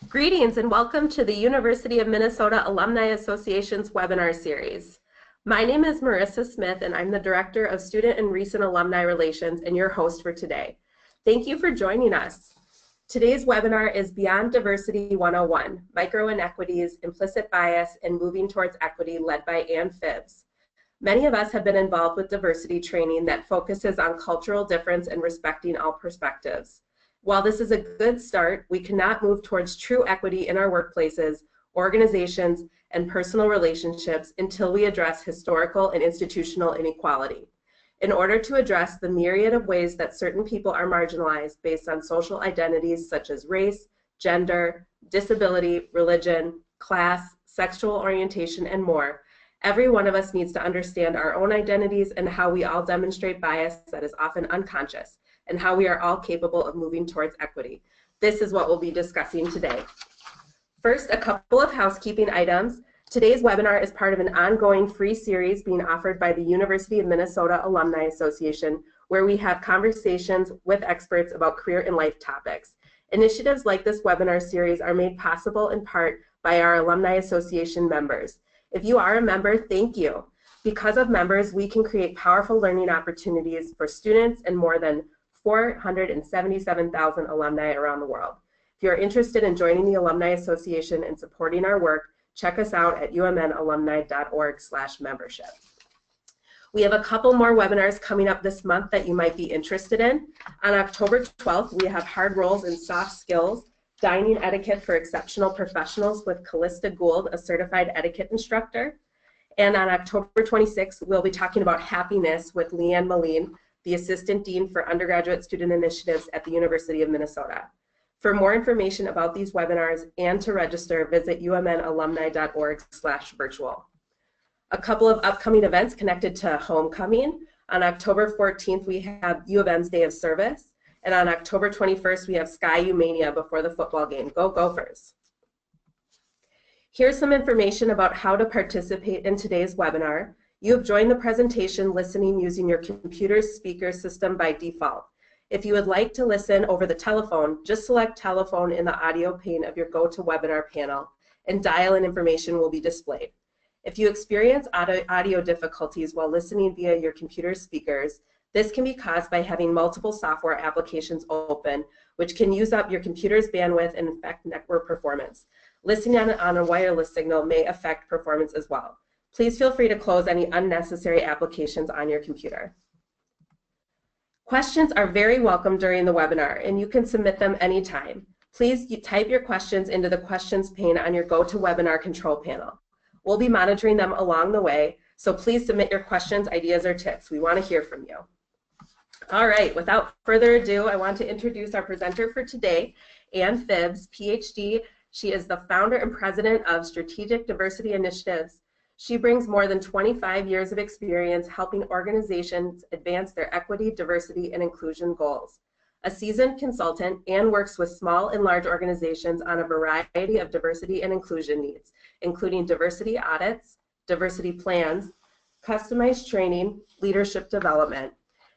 Greetings and welcome to the University of Minnesota Alumni Association's webinar series. My name is Marissa Smith and I'm the Director of Student and Recent Alumni Relations and your host for today. Thank you for joining us. Today's webinar is Beyond Diversity 101, Microinequities, Implicit Bias, and Moving Towards Equity, led by Ann Phibbs. Many of us have been involved with diversity training that focuses on cultural difference and respecting all perspectives. While this is a good start, we cannot move towards true equity in our workplaces, organizations, and personal relationships until we address historical and institutional inequality. In order to address the myriad of ways that certain people are marginalized based on social identities such as race, gender, disability, religion, class, sexual orientation, and more, every one of us needs to understand our own identities and how we all demonstrate bias that is often unconscious, and how we are all capable of moving towards equity. This is what we'll be discussing today. First, a couple of housekeeping items. Today's webinar is part of an ongoing free series being offered by the University of Minnesota Alumni Association, where we have conversations with experts about career and life topics. Initiatives like this webinar series are made possible in part by our Alumni Association members. If you are a member, thank you. Because of members, we can create powerful learning opportunities for students and more than 477,000 alumni around the world. If you're interested in joining the Alumni Association and supporting our work, check us out at umnalumni.org/membership. We have a couple more webinars coming up this month that you might be interested in. On October 12th, we have Hard Roles and Soft Skills, Dining Etiquette for Exceptional Professionals with Callista Gould, a certified etiquette instructor. And on October 26th, we'll be talking about happiness with Leanne Moline, the Assistant Dean for Undergraduate Student Initiatives at the University of Minnesota. For more information about these webinars and to register, visit umnalumni.org/virtual. A couple of upcoming events connected to homecoming. On October 14th, we have U of M's Day of Service, and on October 21st, we have Sky U Mania before the football game. Go Gophers! Here's some information about how to participate in today's webinar. You have joined the presentation listening using your computer's speaker system by default. If you would like to listen over the telephone, just select telephone in the audio pane of your GoToWebinar panel, and dial-in information will be displayed. If you experience audio difficulties while listening via your computer's speakers, this can be caused by having multiple software applications open, which can use up your computer's bandwidth and affect network performance. Listening on a wireless signal may affect performance as well. Please feel free to close any unnecessary applications on your computer. Questions are very welcome during the webinar, and you can submit them anytime. Please type your questions into the questions pane on your GoToWebinar control panel. We'll be monitoring them along the way, so please submit your questions, ideas, or tips. We want to hear from you. All right, without further ado, I want to introduce our presenter for today, Ann Phibbs, PhD. She is the founder and president of Strategic Diversity Initiatives. She brings more than 25 years of experience helping organizations advance their equity, diversity, and inclusion goals. A seasoned consultant, Ann works with small and large organizations on a variety of diversity and inclusion needs, including diversity audits, diversity plans, customized training, leadership development.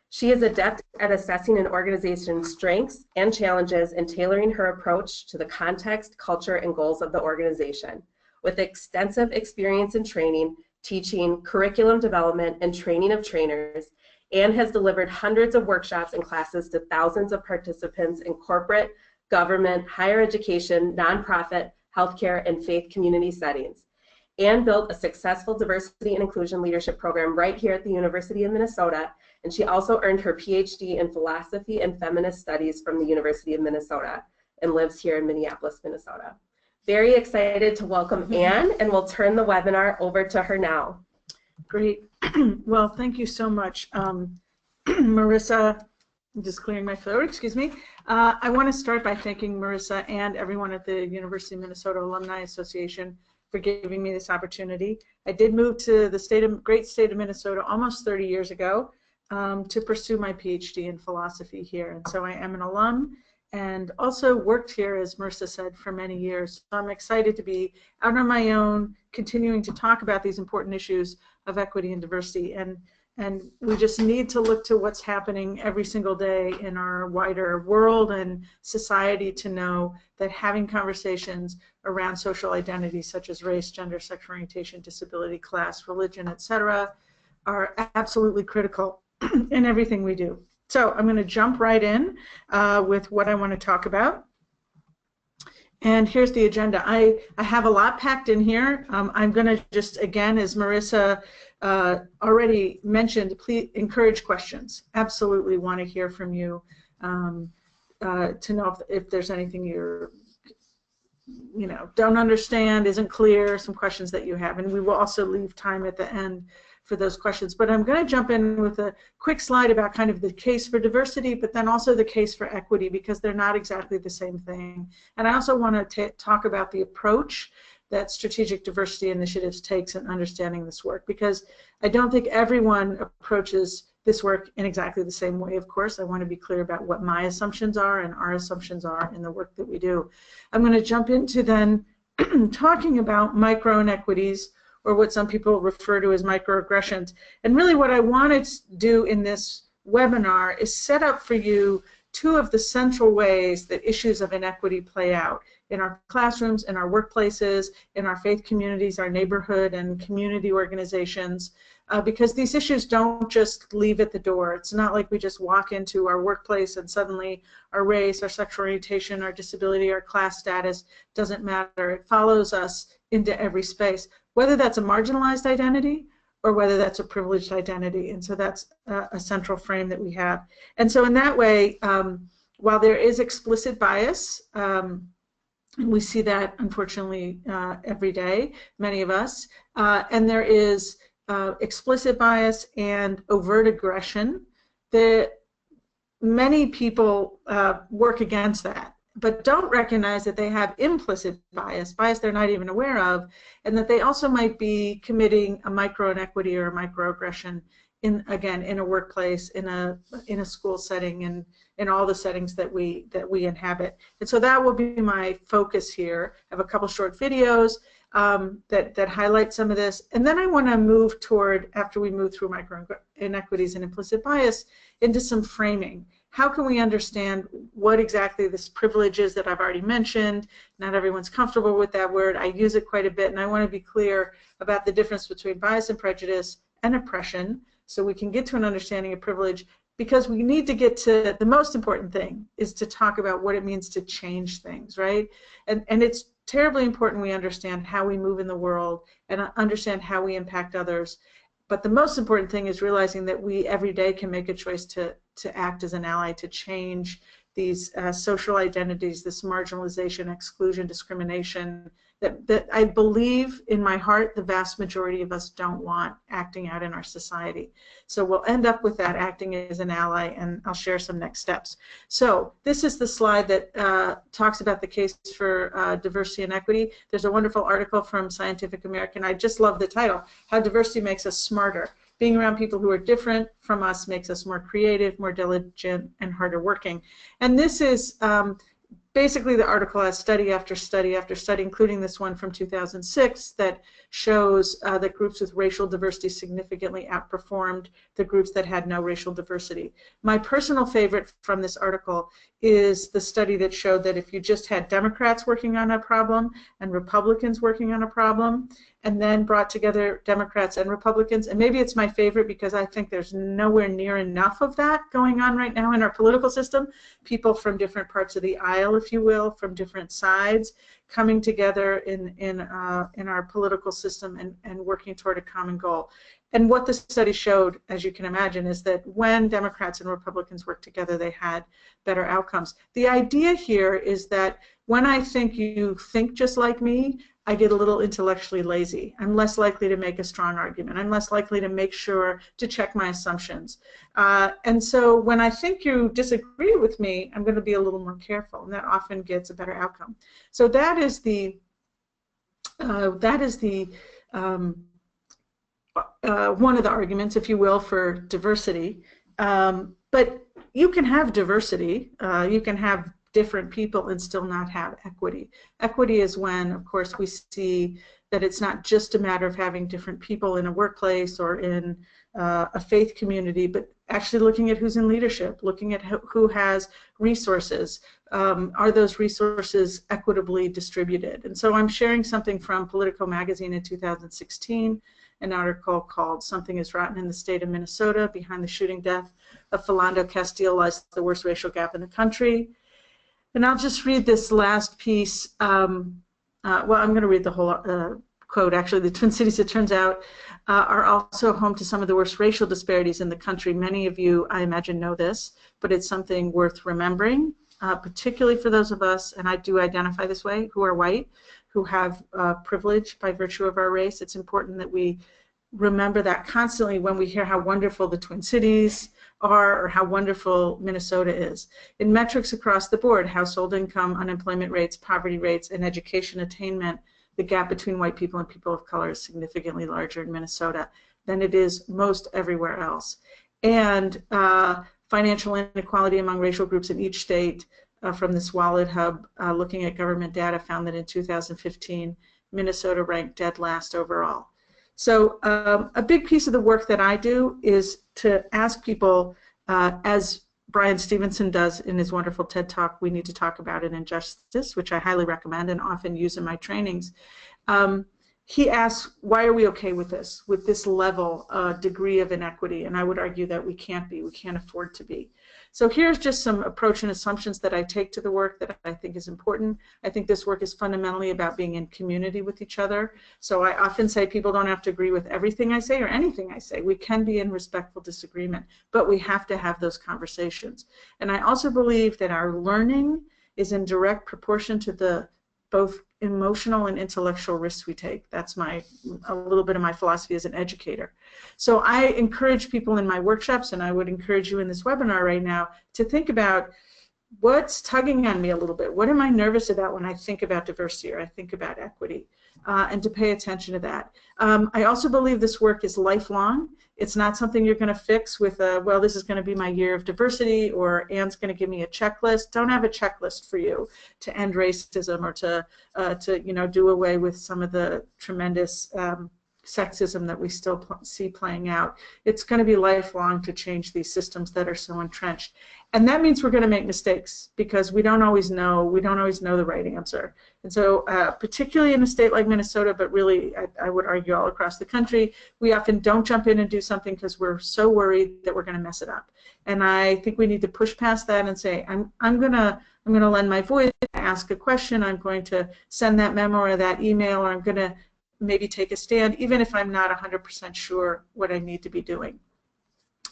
She is adept at assessing an organization's strengths and challenges and tailoring her approach to the context, culture, and goals of the organization. With extensive experience in training, teaching, curriculum development, and training of trainers, Ann has delivered hundreds of workshops and classes to thousands of participants in corporate, government, higher education, nonprofit, healthcare, and faith community settings. Ann built a successful diversity and inclusion leadership program right here at the University of Minnesota, and she also earned her PhD in Philosophy and Feminist Studies from the University of Minnesota and lives here in Minneapolis, Minnesota. Very excited to welcome Ann, and we'll turn the webinar over to her now. Great. Well, thank you so much. Marissa, I'm just clearing my throat, excuse me. I want to start by thanking Marissa and everyone at the University of Minnesota Alumni Association for giving me this opportunity. I did move to the great state of Minnesota almost 30 years ago to pursue my PhD in philosophy here, and so I am an alum and also worked here, as Marissa said, for many years. So I'm excited to be out on my own, continuing to talk about these important issues of equity and diversity. And And we just need to look to what's happening every single day in our wider world and society to know that having conversations around social identities such as race, gender, sexual orientation, disability, class, religion, etc., are absolutely critical in everything we do. So I'm going to jump right in with what I want to talk about. And here's the agenda. I have a lot packed in here. I'm going to just, again, as Marissa already mentioned, please encourage questions. Absolutely want to hear from you to know if there's anything don't understand, isn't clear, some questions that you have. And we will also leave time at the end for those questions. But I'm going to jump in with a quick slide about kind of the case for diversity, but then also the case for equity, because they're not exactly the same thing. And I also want to talk about the approach that strategic diversity initiatives takes in understanding this work, because I don't think everyone approaches this work in exactly the same way. Of course, I want to be clear about what my assumptions are and our assumptions are in the work that we do. I'm going to jump into then talking about microinequities, or what some people refer to as microaggressions. And really what I want to do in this webinar is set up for you two of the central ways that issues of inequity play out in our classrooms, in our workplaces, in our faith communities, our neighborhood and community organizations, because these issues don't just leave at the door. It's not like we just walk into our workplace and suddenly our race, our sexual orientation, our disability, our class status doesn't matter. It follows us into every space, whether that's a marginalized identity or whether that's a privileged identity. And so that's a central frame that we have. And so in that way, while there is explicit bias, we see that unfortunately every day, many of us, and there is explicit bias and overt aggression, that many people work against that, but don't recognize that they have implicit bias they're not even aware of, and that they also might be committing a microinequity or a microaggression in a workplace, in a school setting, and in all the settings that we inhabit. And so that will be my focus here. I have a couple short videos that highlight some of this, and then I want to move toward, after we move through microinequities and implicit bias, into some framing. How can we understand what exactly this privilege is that I've already mentioned? Not everyone's comfortable with that word. I use it quite a bit, and I want to be clear about the difference between bias and prejudice and oppression, so we can get to an understanding of privilege, because we need to get to the most important thing, is to talk about what it means to change things, right? And it's terribly important we understand how we move in the world and understand how we impact others. But the most important thing is realizing that we every day can make a choice to act as an ally, to change these social identities, this marginalization, exclusion, discrimination, that I believe in my heart the vast majority of us don't want acting out in our society. So we'll end up with that, acting as an ally, and I'll share some next steps. So this is the slide that talks about the case for diversity and equity. There's a wonderful article from Scientific American. I just love the title, How Diversity Makes Us Smarter. Being around people who are different from us makes us more creative, more diligent, and harder working. And this is basically the article has study after study after study, including this one from 2006, that shows that groups with racial diversity significantly outperformed the groups that had no racial diversity. My personal favorite from this article is the study that showed that if you just had Democrats working on a problem and Republicans working on a problem, and then brought together Democrats and Republicans, and maybe it's my favorite because I think there's nowhere near enough of that going on right now in our political system, people from different parts of the aisle, if you will, from different sides, coming together in our political system and working toward a common goal. And what the study showed, as you can imagine, is that when Democrats and Republicans worked together, they had better outcomes. The idea here is that when I think you think just like me, I get a little intellectually lazy. I'm less likely to make a strong argument. I'm less likely to make sure to check my assumptions. And so when I think you disagree with me, I'm going to be a little more careful, and that often gets a better outcome. So that is the one of the arguments, if you will, for diversity. But you can have diversity. You can have different people and still not have equity. Equity is when, of course, we see that it's not just a matter of having different people in a workplace or in a faith community, but actually looking at who's in leadership, looking at who has resources. Are those resources equitably distributed? And so I'm sharing something from Politico magazine in 2016, an article called "Something is Rotten in the State of Minnesota. Behind the Shooting Death of Philando Castile Lies the Worst Racial Gap in the Country." And I'll just read this last piece. Well, I'm going to read the whole quote. Actually, the Twin Cities, it turns out, are also home to some of the worst racial disparities in the country. Many of you, I imagine, know this, but it's something worth remembering, particularly for those of us, and I do identify this way, who are white, who have privilege by virtue of our race. It's important that we remember that constantly when we hear how wonderful the Twin Cities are or how wonderful Minnesota is. In metrics across the board, household income, unemployment rates, poverty rates, and education attainment, the gap between white people and people of color is significantly larger in Minnesota than it is most everywhere else. And financial inequality among racial groups in each state from this Wallet Hub looking at government data found that in 2015, Minnesota ranked dead last overall. So a big piece of the work that I do is to ask people, as Brian Stevenson does in his wonderful TED Talk, We Need to Talk About It, Injustice, which I highly recommend and often use in my trainings. He asks, why are we okay with this level, degree of inequity? And I would argue that we can't be, we can't afford to be. So here's just some approach and assumptions that I take to the work that I think is important. I think this work is fundamentally about being in community with each other. So I often say people don't have to agree with everything I say or anything I say. We can be in respectful disagreement, but we have to have those conversations. And I also believe that our learning is in direct proportion to the both emotional and intellectual risks we take. That's a little bit of my philosophy as an educator. So I encourage people in my workshops, and I would encourage you in this webinar right now, to think about what's tugging on me a little bit. What am I nervous about when I think about diversity or I think about equity? And to pay attention to that. I also believe this work is lifelong. It's not something you're going to fix with well, this is going to be my year of diversity, or Anne's going to give me a checklist. Don't have a checklist for you to end racism or to do away with some of the tremendous sexism that we still see playing out. It's going to be lifelong to change these systems that are so entrenched. And that means we're going to make mistakes because we don't always know the right answer. And so particularly in a state like Minnesota, but really I would argue all across the country, we often don't jump in and do something because we're so worried that we're going to mess it up. And I think we need to push past that and say, I'm going to lend my voice, ask a question, I'm going to send that memo or that email, or I'm going to maybe take a stand, even if I'm not 100% sure what I need to be doing.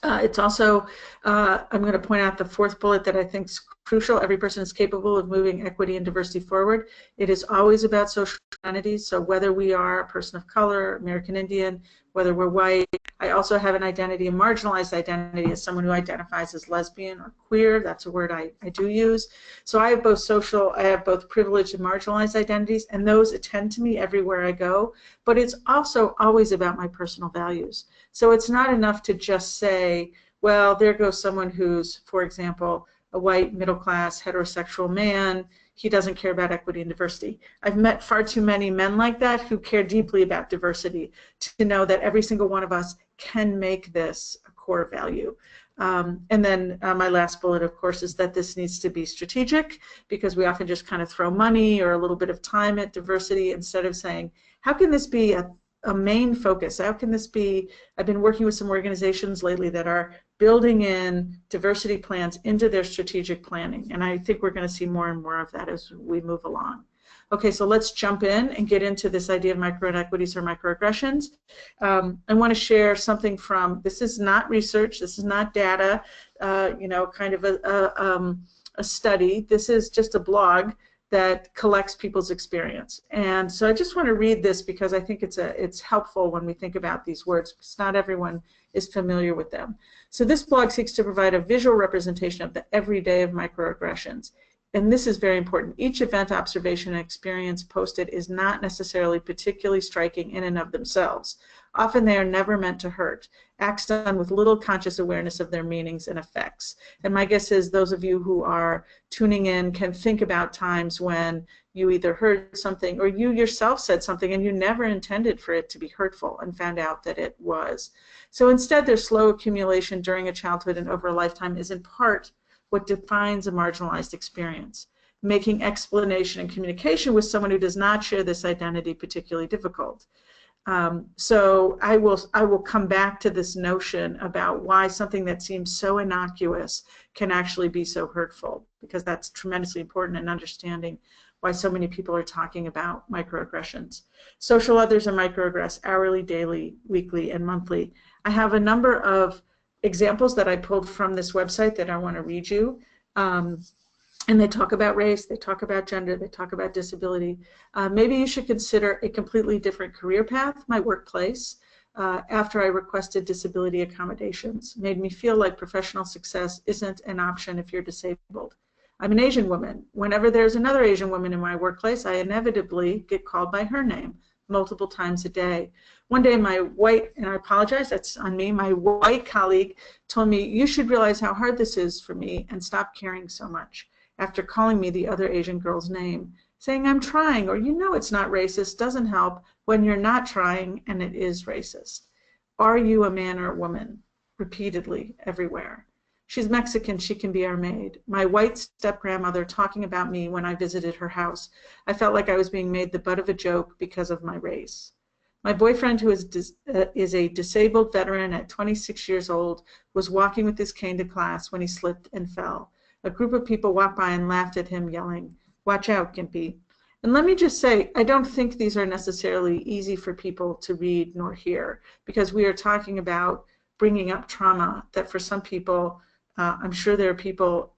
It's also, I'm going to point out the fourth bullet that I think is crucial. Every person is capable of moving equity and diversity forward. It is always about social identities, so whether we are a person of color, American Indian, whether we're white. I also have an identity, a marginalized identity, as someone who identifies as lesbian or queer. That's a word I do use. So I have both privileged and marginalized identities, and those attend to me everywhere I go. But it's also always about my personal values. So it's not enough to just say, well, there goes someone who's, for example, a white, middle-class, heterosexual man. He doesn't care about equity and diversity. I've met far too many men like that who care deeply about diversity to know that every single one of us can make this a core value. And then my last bullet, of course, is that this needs to be strategic, because we often just kind of throw money or a little bit of time at diversity instead of saying, how can this be a main focus? How can this be? I've been working with some organizations lately that are building in diversity plans into their strategic planning, and I think we're going to see more and more of that as we move along. Okay, so let's jump in and get into this idea of microinequities or microaggressions. I want to share something from, this is not research, this is not data, kind of a study. This is just a blog that collects people's experience. And so I just want to read this because I think it's helpful when we think about these words, because not everyone is familiar with them. So this blog seeks to provide a visual representation of the everyday of microaggressions. and this is very important, each event, observation, and experience posted is not necessarily particularly striking in and of themselves. Often they are never meant to hurt, acts done with little conscious awareness of their meanings and effects. And my guess is those of you who are tuning in can think about times when you either heard something or you yourself said something and you never intended for it to be hurtful and found out that it was. So instead, their slow accumulation during a childhood and over a lifetime is in part what defines a marginalized experience, making explanation and communication with someone who does not share this identity particularly difficult. So I will come back to this notion about why something that seems so innocuous can actually be so hurtful, because that's tremendously important in understanding why so many people are talking about microaggressions. Social others are microaggressed hourly, daily, weekly, and monthly. I have a number of examples that I pulled from this website that I want to read you. And they talk about race, they talk about gender, they talk about disability. Maybe you should consider a completely different career path. My workplace, after I requested disability accommodations, made me feel like professional success isn't an option if you're disabled. I'm an Asian woman. Whenever there's another Asian woman in my workplace, I inevitably get called by her name multiple times a day. One day my white, and I apologize, that's on me, my white colleague told me, you should realize how hard this is for me and stop caring so much, after calling me the other Asian girl's name, saying I'm trying, or you know it's not racist, doesn't help when you're not trying and it is racist. Are you a man or a woman? Repeatedly, everywhere. She's Mexican, she can be our maid. My white step-grandmother talking about me when I visited her house. I felt like I was being made the butt of a joke because of my race. My boyfriend, who is a disabled veteran at 26 years old, was walking with his cane to class when he slipped and fell. A group of people walked by and laughed at him, yelling, "Watch out, Gimpy." And let me just say, I don't think these are necessarily easy for people to read nor hear, because we are talking about bringing up trauma that for some people, I'm sure there are people,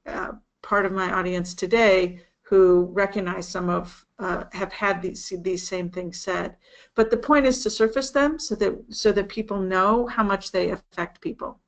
part of my audience today, who recognize some of, have had these same things said. But the point is to surface them so that people know how much they affect people.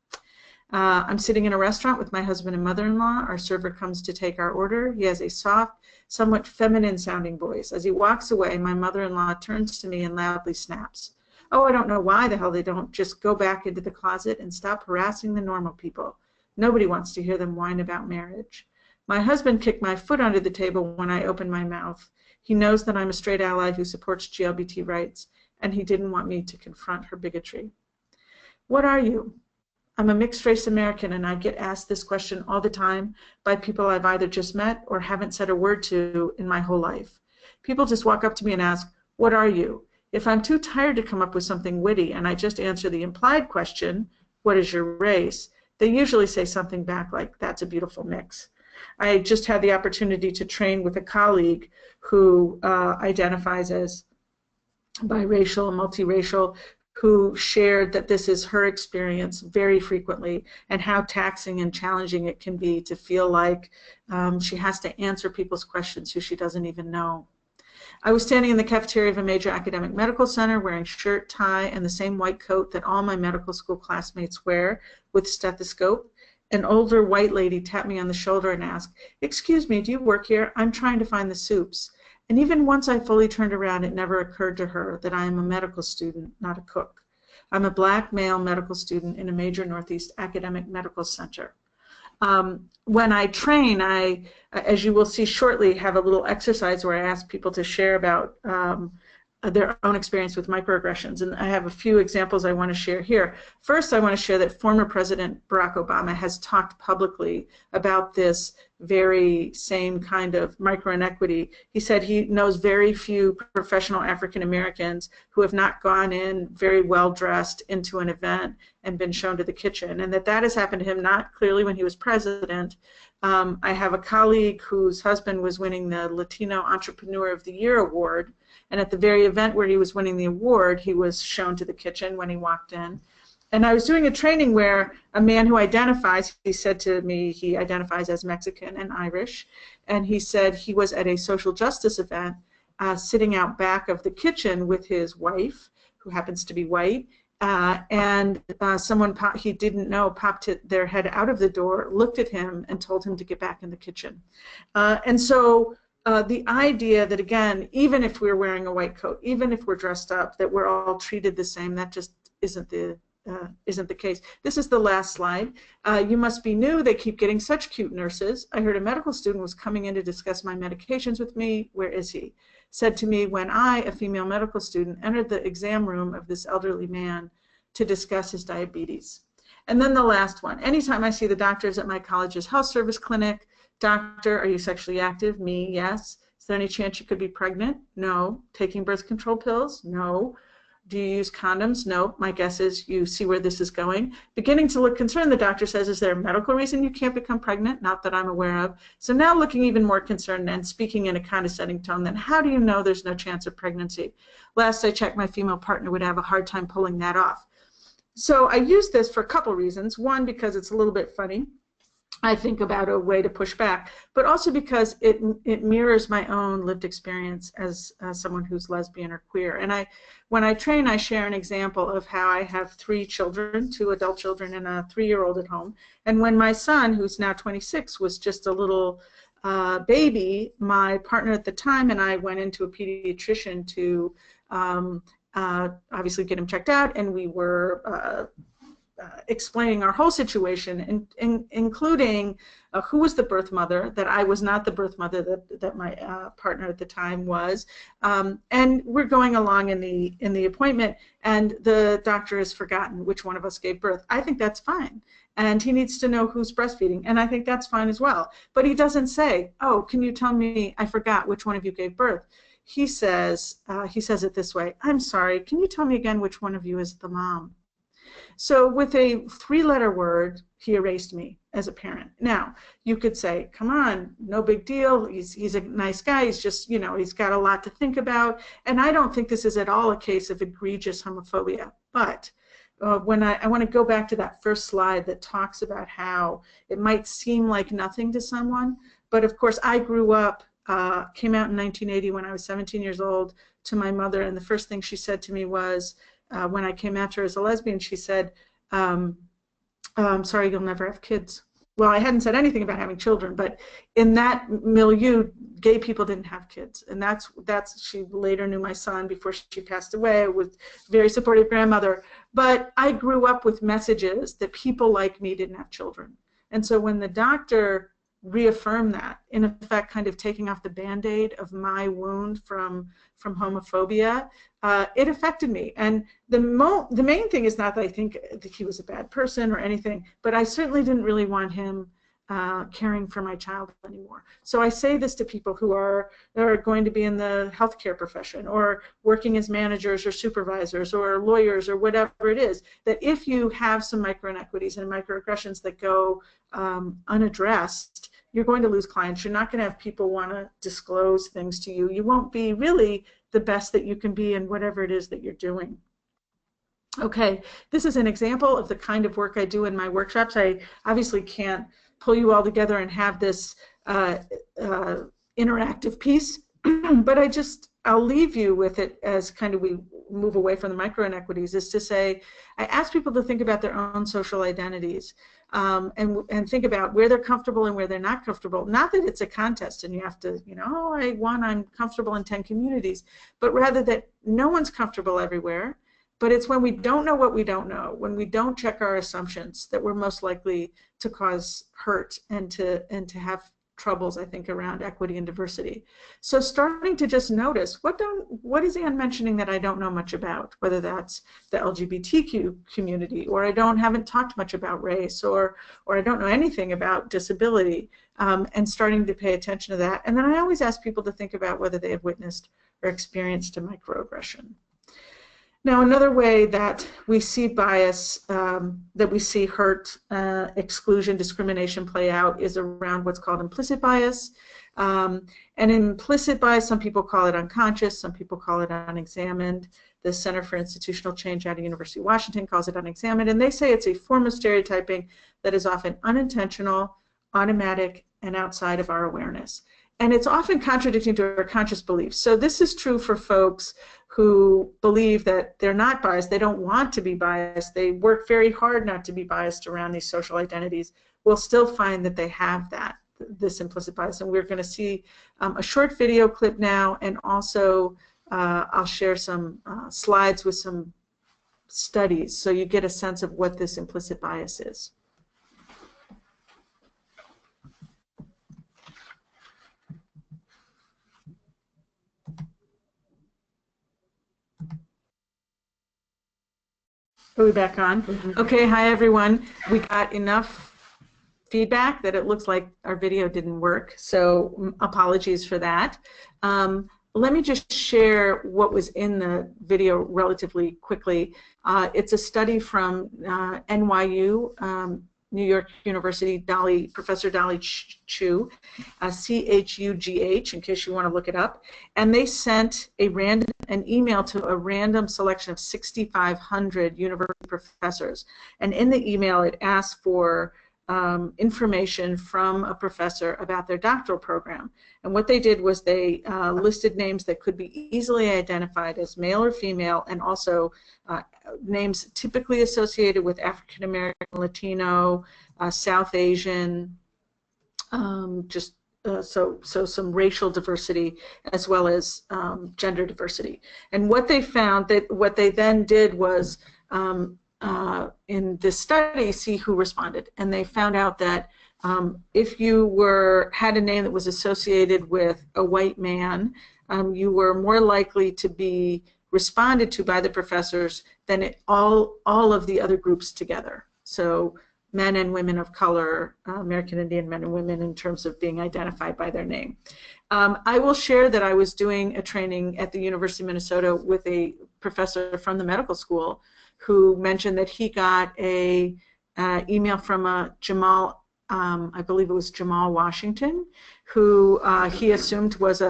I'm sitting in a restaurant with my husband and mother-in-law. Our server comes to take our order. He has a soft, somewhat feminine-sounding voice. As he walks away, my mother-in-law turns to me and loudly snaps, "Oh, I don't know why the hell they don't just go back into the closet and stop harassing the normal people. Nobody wants to hear them whine about marriage." My husband kicked my foot under the table when I opened my mouth. He knows that I'm a straight ally who supports GLBT rights, and he didn't want me to confront her bigotry. What are you? I'm a mixed-race American, and I get asked this question all the time by people I've either just met or haven't said a word to in my whole life. People just walk up to me and ask, "What are you?" If I'm too tired to come up with something witty and I just answer the implied question, "What is your race?" they usually say something back like, "That's a beautiful mix." I just had the opportunity to train with a colleague who identifies as biracial and multiracial, who shared that this is her experience very frequently and how taxing and challenging it can be to feel like she has to answer people's questions who she doesn't even know. I was standing in the cafeteria of a major academic medical center wearing shirt, tie, and the same white coat that all my medical school classmates wear with stethoscope. An older white lady tapped me on the shoulder and asked, "Excuse me, do you work here? I'm trying to find the soups." And even once I fully turned around, it never occurred to her that I am a medical student, not a cook. I'm a black male medical student in a major Northeast academic medical center. When I train, I, as you will see shortly, have a little exercise where I ask people to share about their own experience with microaggressions. And I have a few examples I want to share here. First, I want to share that former President Barack Obama has talked publicly about this very same kind of microinequity. He said he knows very few professional African Americans who have not gone in very well dressed into an event and been shown to the kitchen, and that has happened to him not clearly when he was president. I have a colleague whose husband was winning the Latino Entrepreneur of the Year award, and at the very event where he was winning the award, he was shown to the kitchen when he walked in. And I was doing a training where a man who identifies, he said to me he identifies as Mexican and Irish, and he said he was at a social justice event sitting out back of the kitchen with his wife, who happens to be white, Someone he didn't know popped their head out of the door, looked at him, and told him to get back in the kitchen. The idea that, again, even if we're wearing a white coat, even if we're dressed up, that we're all treated the same, that just isn't the case. This is the last slide. You must be new. They keep getting such cute nurses. I heard a medical student was coming in to discuss my medications with me. Where is he? Said to me when I, a female medical student, entered the exam room of this elderly man to discuss his diabetes. And then the last one. Anytime I see the doctors at my college's health service clinic, doctor, are you sexually active? Me, yes. Is there any chance you could be pregnant? No. Taking birth control pills? No. Do you use condoms? No. My guess is you see where this is going. Beginning to look concerned, the doctor says, is there a medical reason you can't become pregnant? Not that I'm aware of. So now looking even more concerned and speaking in a condescending tone, then how do you know there's no chance of pregnancy? Last I checked, my female partner would have a hard time pulling that off. So I use this for a couple reasons. One, because it's a little bit funny. I think about a way to push back, but also because it mirrors my own lived experience as someone who's lesbian or queer. And when I train, I share an example of how I have 3 children, 2 adult children and a 3-year-old at home. And when my son, who's now 26, was just a little baby, my partner at the time and I went into a pediatrician to obviously get him checked out, and we were explaining our whole situation, including who was the birth mother, that I was not the birth mother that my partner at the time was, and we're going along in the appointment, and the doctor has forgotten which one of us gave birth. I think that's fine, and he needs to know who's breastfeeding, and I think that's fine as well. But he doesn't say, "Oh, can you tell me I forgot which one of you gave birth?" He says it this way: "I'm sorry, can you tell me again which one of you is the mom?" So with a 3-letter word, he erased me as a parent. Now, you could say, come on, no big deal. He's a nice guy. He's just, he's got a lot to think about. And I don't think this is at all a case of egregious homophobia. But when I want to go back to that first slide that talks about how it might seem like nothing to someone. But of course, I grew up, came out in 1980 when I was 17 years old, to my mother. And the first thing she said to me was, when I came at her as a lesbian, she said, I'm sorry, you'll never have kids. Well, I hadn't said anything about having children, but in that milieu, gay people didn't have kids. And she later knew my son before she passed away, with very supportive grandmother. But I grew up with messages that people like me didn't have children. And so when the doctor reaffirmed that, in effect kind of taking off the Band-Aid of my wound from homophobia, it affected me. And the main thing is not that I think that he was a bad person or anything, but I certainly didn't really want him caring for my child anymore. So I say this to people who are going to be in the healthcare profession or working as managers or supervisors or lawyers or whatever it is, that if you have some microinequities and microaggressions that go unaddressed, you're going to lose clients. You're not going to have people want to disclose things to you. You won't be really the best that you can be in whatever it is that you're doing. Okay, this is an example of the kind of work I do in my workshops. I obviously can't pull you all together and have this interactive piece, but I'll leave you with it as kind of we move away from the microinequities, is to say, I ask people to think about their own social identities and think about where they're comfortable and where they're not comfortable. Not that it's a contest and you have to, oh, I'm comfortable in 10 communities, but rather that no one's comfortable everywhere. But it's when we don't know what we don't know, when we don't check our assumptions, that we're most likely to cause hurt and to have troubles, I think, around equity and diversity. So starting to just notice, what is Anne mentioning that I don't know much about, whether that's the LGBTQ community, or I haven't talked much about race, or I don't know anything about disability, and starting to pay attention to that. And then I always ask people to think about whether they have witnessed or experienced a microaggression. Now, another way that we see bias, that we see hurt, exclusion, discrimination play out is around what's called implicit bias. And implicit bias, some people call it unconscious, some people call it unexamined. The Center for Institutional Change out of University of Washington calls it unexamined, and they say it's a form of stereotyping that is often unintentional, automatic, and outside of our awareness. And it's often contradicting to our conscious beliefs. So this is true for folks who believe that they're not biased, they don't want to be biased, they work very hard not to be biased around these social identities, will still find that they have this implicit bias. And we're going to see a short video clip now, and also I'll share some slides with some studies so you get a sense of what this implicit bias is. Are we back on? Mm-hmm. Okay, hi everyone. We got enough feedback that it looks like our video didn't work, so apologies for that. Let me just share what was in the video relatively quickly. It's a study from NYU, New York University, Professor Dolly Chu, C-H-U-G-H, in case you want to look it up. And they sent an email to a random selection of 6,500 university professors. And in the email, it asked for information from a professor about their doctoral program. And what they did was they listed names that could be easily identified as male or female, and also names typically associated with African American, Latino, South Asian, so some racial diversity as well as gender diversity. And what they found, what they then did was in this study, see who responded, and they found out that if you had a name that was associated with a white man, you were more likely to be responded to by the professors than all of the other groups together. So men and women of color, American Indian men and women, in terms of being identified by their name. I will share that I was doing a training at the University of Minnesota with a professor from the medical school who mentioned that he got a email from a Jamal, I believe it was Jamal Washington, who he assumed was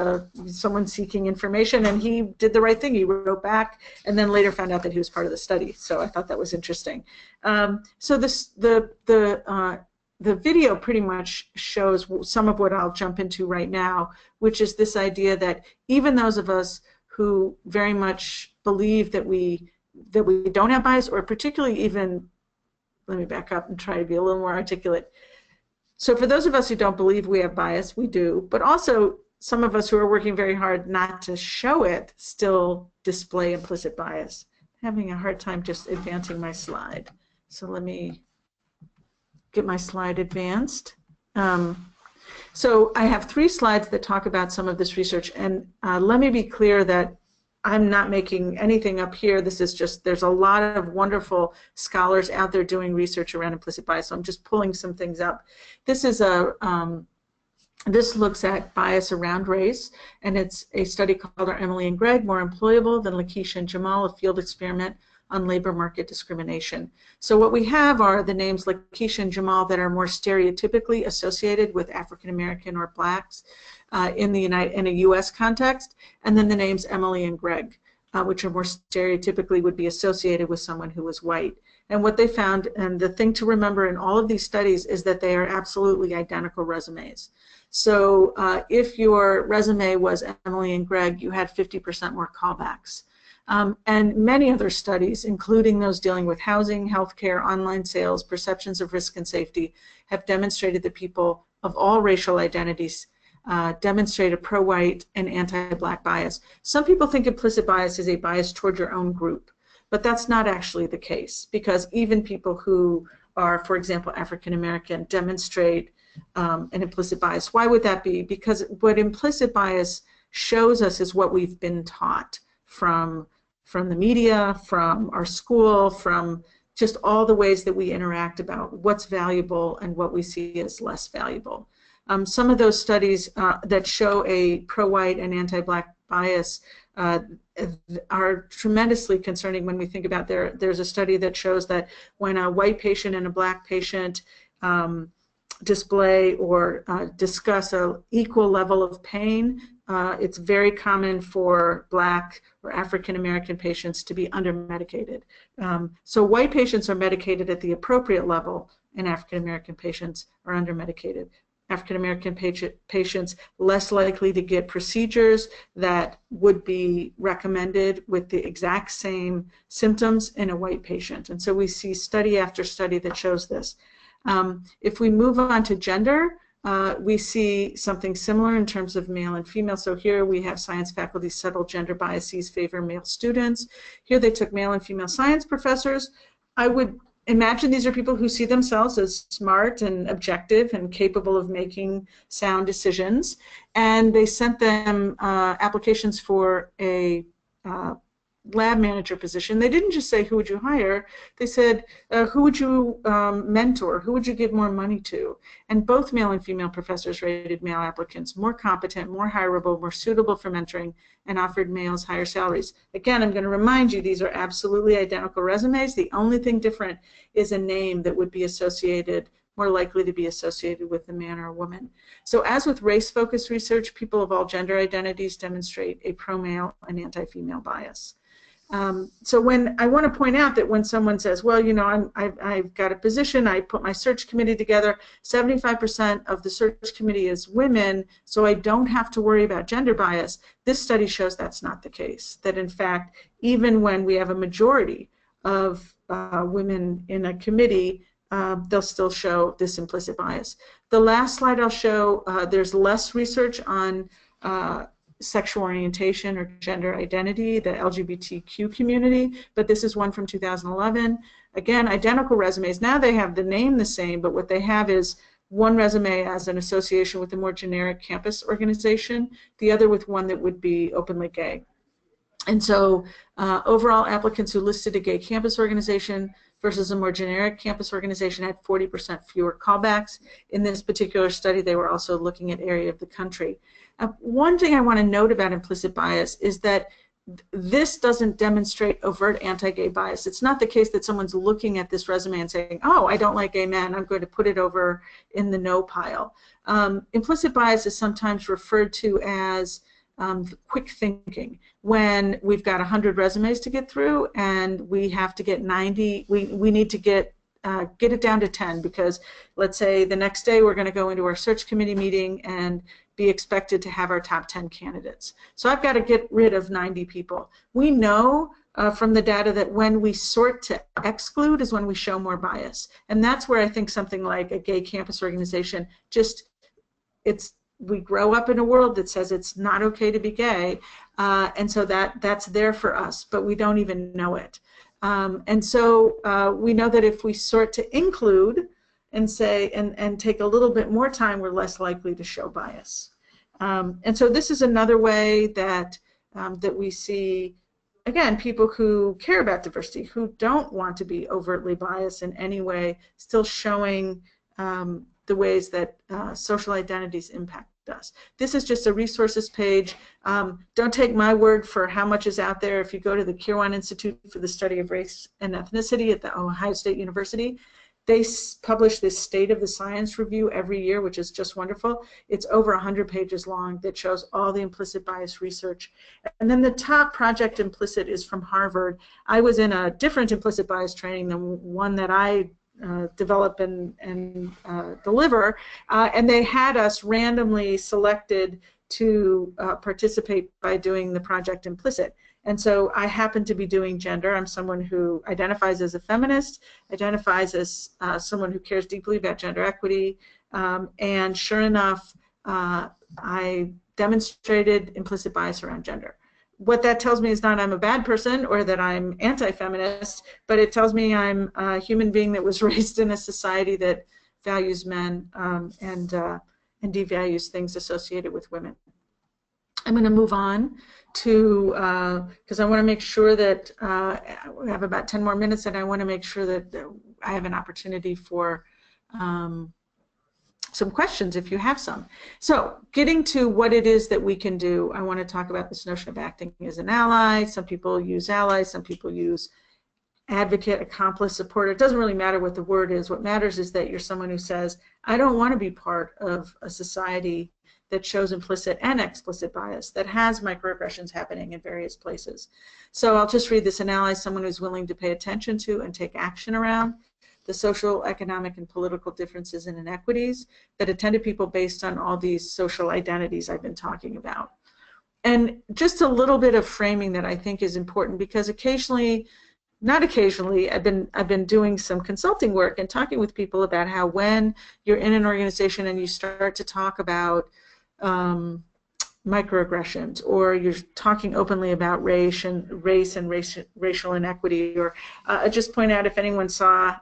someone seeking information, and he did the right thing. He wrote back, and then later found out that he was part of the study. So I thought that was interesting. So the video pretty much shows some of what I'll jump into right now, which is this idea that even those of us who very much believe that we don't have bias, or particularly even, let me back up and try to be a little more articulate. So for those of us who don't believe we have bias, we do, but also some of us who are working very hard not to show it still display implicit bias. I'm having a hard time just advancing my slide. So let me get my slide advanced. So I have 3 slides that talk about some of this research, and let me be clear that I'm not making anything up here. This is just, there's a lot of wonderful scholars out there doing research around implicit bias, so I'm just pulling some things up. This is this looks at bias around race, and it's a study called Are Emily and Greg More Employable Than Lakeisha and Jamal? A Field Experiment on Labor Market Discrimination. So what we have are the names Lakeisha and Jamal that are more stereotypically associated with African American or blacks in a U.S. context, and then the names Emily and Greg, which are more stereotypically would be associated with someone who was white. And what they found, and the thing to remember in all of these studies, is that they are absolutely identical resumes. So if your resume was Emily and Greg, you had 50% more callbacks. And many other studies, including those dealing with housing, healthcare, online sales, perceptions of risk and safety, have demonstrated that people of all racial identities demonstrate a pro-white and anti-black bias. Some people think implicit bias is a bias toward your own group, but that's not actually the case, because even people who are, for example, African American, demonstrate an implicit bias. Why would that be? Because what implicit bias shows us is what we've been taught from the media, from our school, from just all the ways that we interact about what's valuable and what we see as less valuable. Some of those studies that show a pro-white and anti-black bias are tremendously concerning when we think about there's a study that shows that when a white patient and a black patient display or discuss an equal level of pain, it's very common for black or African American patients to be under-medicated. So white patients are medicated at the appropriate level, and African American patients are under-medicated. African American patients less likely to get procedures that would be recommended with the exact same symptoms in a white patient. And so we see study after study that shows this. If we move on to gender, we see something similar in terms of male and female. So here we have science faculty subtle gender biases favor male students. Here they took male and female science professors. I would imagine these are people who see themselves as smart and objective and capable of making sound decisions. And they sent them applications for a lab manager position. They didn't just say, who would you hire? They said, who would you mentor? Who would you give more money to? And both male and female professors rated male applicants more competent, more hireable, more suitable for mentoring, and offered males higher salaries. Again, I'm going to remind you, these are absolutely identical resumes. The only thing different is a name that would be associated, more likely to be associated with a man or a woman. So as with race-focused research, people of all gender identities demonstrate a pro-male and anti-female bias. So when I want to point out that when someone says, well, you know, I've got a position, I put my search committee together, 75% of the search committee is women, so I don't have to worry about gender bias, this study shows that's not the case. That in fact, even when we have a majority of women in a committee, they'll still show this implicit bias. The last slide I'll show, there's less research on sexual orientation or gender identity, the LGBTQ community, but this is one from 2011. Again, identical resumes. Now they have the name the same, but what they have is one resume as an association with a more generic campus organization, the other with one that would be openly gay. And so overall applicants who listed a gay campus organization versus a more generic campus organization had 40% fewer callbacks. In this particular study, they were also looking at area of the country. One thing I want to note about implicit bias is that this doesn't demonstrate overt anti-gay bias. It's not the case that someone's looking at this resume and saying, oh, I don't like gay men, I'm going to put it over in the no pile. Implicit bias is sometimes referred to as quick thinking. When we've got 100 resumes to get through and we have to get 90, we need to get it down to 10, because let's say the next day we're going to go into our search committee meeting and be expected to have our top 10 candidates. So I've got to get rid of 90 people. We know from the data that when we sort to exclude is when we show more bias. And that's where I think something like a gay campus organization we grow up in a world that says it's not okay to be gay, and so that's there for us, but we don't even know it. And so we know that if we sort to include and say and take a little bit more time, we're less likely to show bias. And so this is another way that that we see, again, people who care about diversity, who don't want to be overtly biased in any way, still showing the ways that social identities impact us. This is just a resources page. Don't take my word for how much is out there. If you go to the Kirwan Institute for the Study of Race and Ethnicity at the Ohio State University, they publish this State of the Science review every year, which is just wonderful. It's over 100 pages long that shows all the implicit bias research. And then the top project implicit is from Harvard. I was in a different implicit bias training than one that I develop and deliver, and they had us randomly selected to participate by doing the project implicit. And so I happen to be doing gender. I'm someone who identifies as a feminist, identifies as someone who cares deeply about gender equity, and sure enough, I demonstrated implicit bias around gender. What that tells me is not I'm a bad person or that I'm anti-feminist, but it tells me I'm a human being that was raised in a society that values men and devalues things associated with women. I'm going to move on to, because I want to make sure that we have about 10 more minutes, and I want to make sure that I have an opportunity for some questions if you have some. So getting to what it is that we can do, I want to talk about this notion of acting as an ally. Some people use ally, some people use advocate, accomplice, supporter. It doesn't really matter what the word is. What matters is that you're someone who says, I don't want to be part of a society that shows implicit and explicit bias, that has microaggressions happening in various places. So I'll just read this: an ally, someone who's willing to pay attention to and take action around. the social, economic, and political differences and inequities that attend to people based on all these social identities I've been talking about. And just a little bit of framing that I think is important, because occasionally, not occasionally, I've been doing some consulting work and talking with people about how when you're in an organization and you start to talk about microaggressions, or you're talking openly about race and racial inequity, or I just point out, if anyone saw,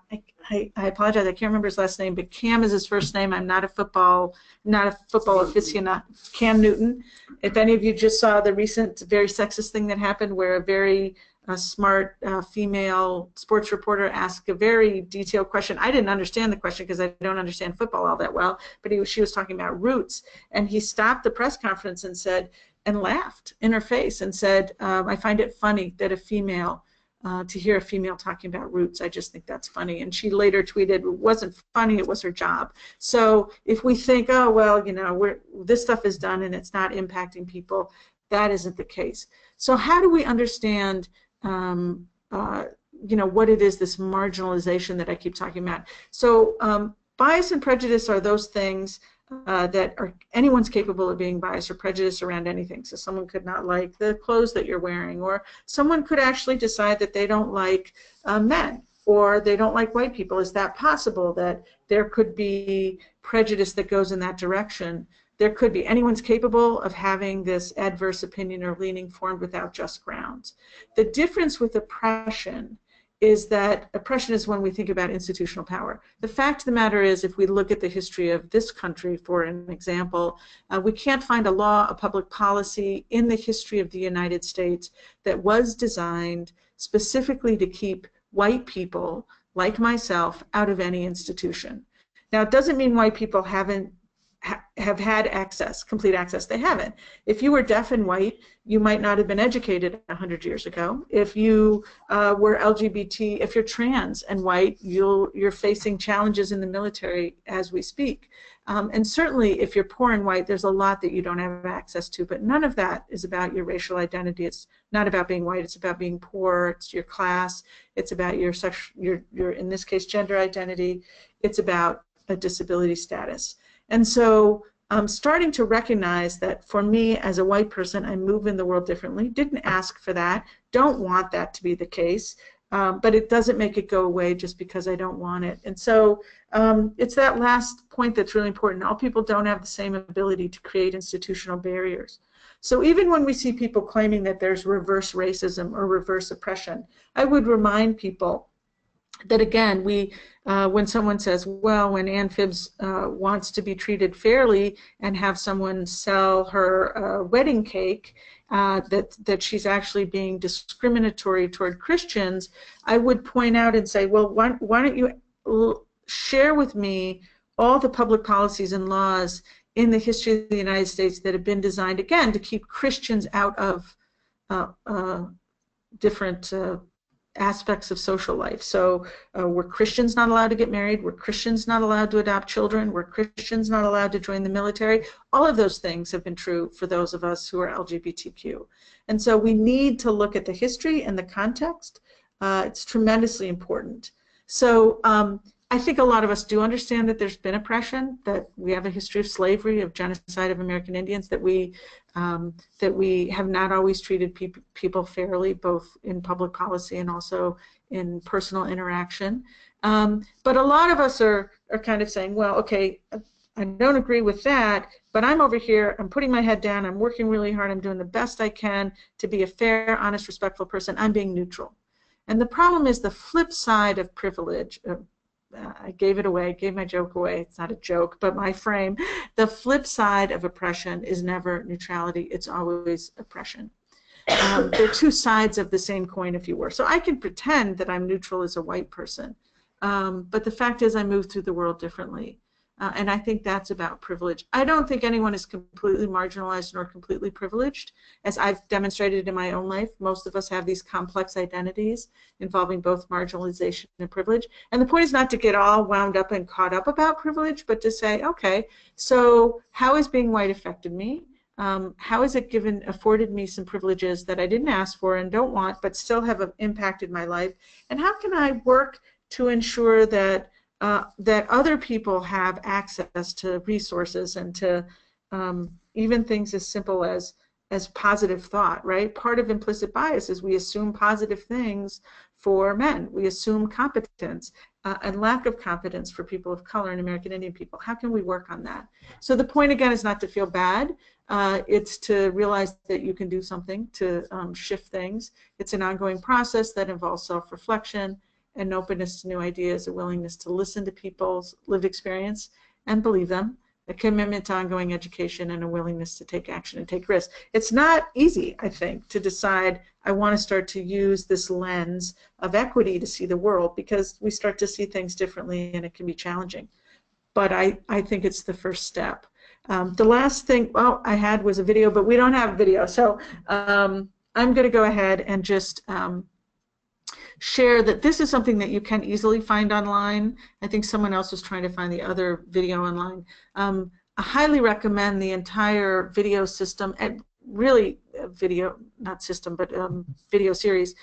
I apologize, I can't remember his last name, but Cam is his first name. I'm not a football aficionado. Cam Newton. If any of you just saw the recent very sexist thing that happened, where a very smart female sports reporter asked a very detailed question. I didn't understand the question because I don't understand football all that well, but she was talking about roots, and he stopped the press conference and said, and laughed in her face and said, I find it funny that to hear a female talking about roots. I just think that's funny. And she later tweeted, it wasn't funny, it was her job. So if we think, oh, well, this stuff is done and it's not impacting people, that isn't the case. So how do we understand what it is, this marginalization that I keep talking about? So bias and prejudice are those things that anyone's capable of being biased or prejudiced around anything. So someone could not like the clothes that you're wearing, or someone could actually decide that they don't like men, or they don't like white people. Is that possible, that there could be prejudice that goes in that direction? There could be. Anyone's capable of having this adverse opinion or leaning formed without just grounds. The difference with oppression is that oppression is when we think about institutional power. The fact of the matter is, if we look at the history of this country, for an example, we can't find a law, a public policy in the history of the United States that was designed specifically to keep white people, like myself, out of any institution. Now, it doesn't mean white people have had access, complete access. They haven't. If you were deaf and white, you might not have been educated 100 years ago. If you were LGBT, if you're trans and white, you're facing challenges in the military as we speak. And certainly, if you're poor and white, there's a lot that you don't have access to. But none of that is about your racial identity. It's not about being white. It's about being poor. It's your class. It's about your in this case, gender identity. It's about a disability status. And so I'm starting to recognize that for me as a white person, I move in the world differently. Didn't ask for that. Don't want that to be the case. But it doesn't make it go away just because I don't want it. And so it's that last point that's really important. All people don't have the same ability to create institutional barriers. So even when we see people claiming that there's reverse racism or reverse oppression, I would remind people that, again, when someone says, well, when Ann Phibbs wants to be treated fairly and have someone sell her wedding cake, that she's actually being discriminatory toward Christians, I would point out and say, well, why don't you share with me all the public policies and laws in the history of the United States that have been designed, again, to keep Christians out of different aspects of social life. So were Christians not allowed to get married? Were Christians not allowed to adopt children? Were Christians not allowed to join the military? All of those things have been true for those of us who are LGBTQ. And so we need to look at the history and the context. It's tremendously important. So I think a lot of us do understand that there's been oppression, that we have a history of slavery, of genocide of American Indians, that we have not always treated people fairly, both in public policy and also in personal interaction. But a lot of us are kind of saying, well, okay, I don't agree with that, but I'm over here, I'm putting my head down, I'm working really hard, I'm doing the best I can to be a fair, honest, respectful person, I'm being neutral. And the problem is the flip side of privilege. I gave it away, gave my joke away. It's not a joke, but my frame. The flip side of oppression is never neutrality. It's always oppression. They're two sides of the same coin, if you were. So I can pretend that I'm neutral as a white person, but the fact is I move through the world differently. And I think that's about privilege. I don't think anyone is completely marginalized nor completely privileged. As I've demonstrated in my own life, most of us have these complex identities involving both marginalization and privilege. And the point is not to get all wound up and caught up about privilege, but to say, okay, so how has being white affected me? How has it afforded me some privileges that I didn't ask for and don't want, but still have impacted my life? And how can I work to ensure that that other people have access to resources and to even things as simple as positive thought, right? Part of implicit bias is we assume positive things for men. We assume competence and lack of competence for people of color and American Indian people. How can we work on that? So the point, again, is not to feel bad. It's to realize that you can do something to shift things. It's an ongoing process that involves self-reflection and openness to new ideas, a willingness to listen to people's lived experience and believe them, a commitment to ongoing education, and a willingness to take action and take risks. It's not easy, I think, to decide I want to start to use this lens of equity to see the world, because we start to see things differently and it can be challenging. But I think it's the first step. The last thing, well, I had was a video, but we don't have video. So I'm going to go ahead and just share that this is something that you can easily find online. I think someone else was trying to find the other video online. I highly recommend the entire video system, and really video, not system, but video series.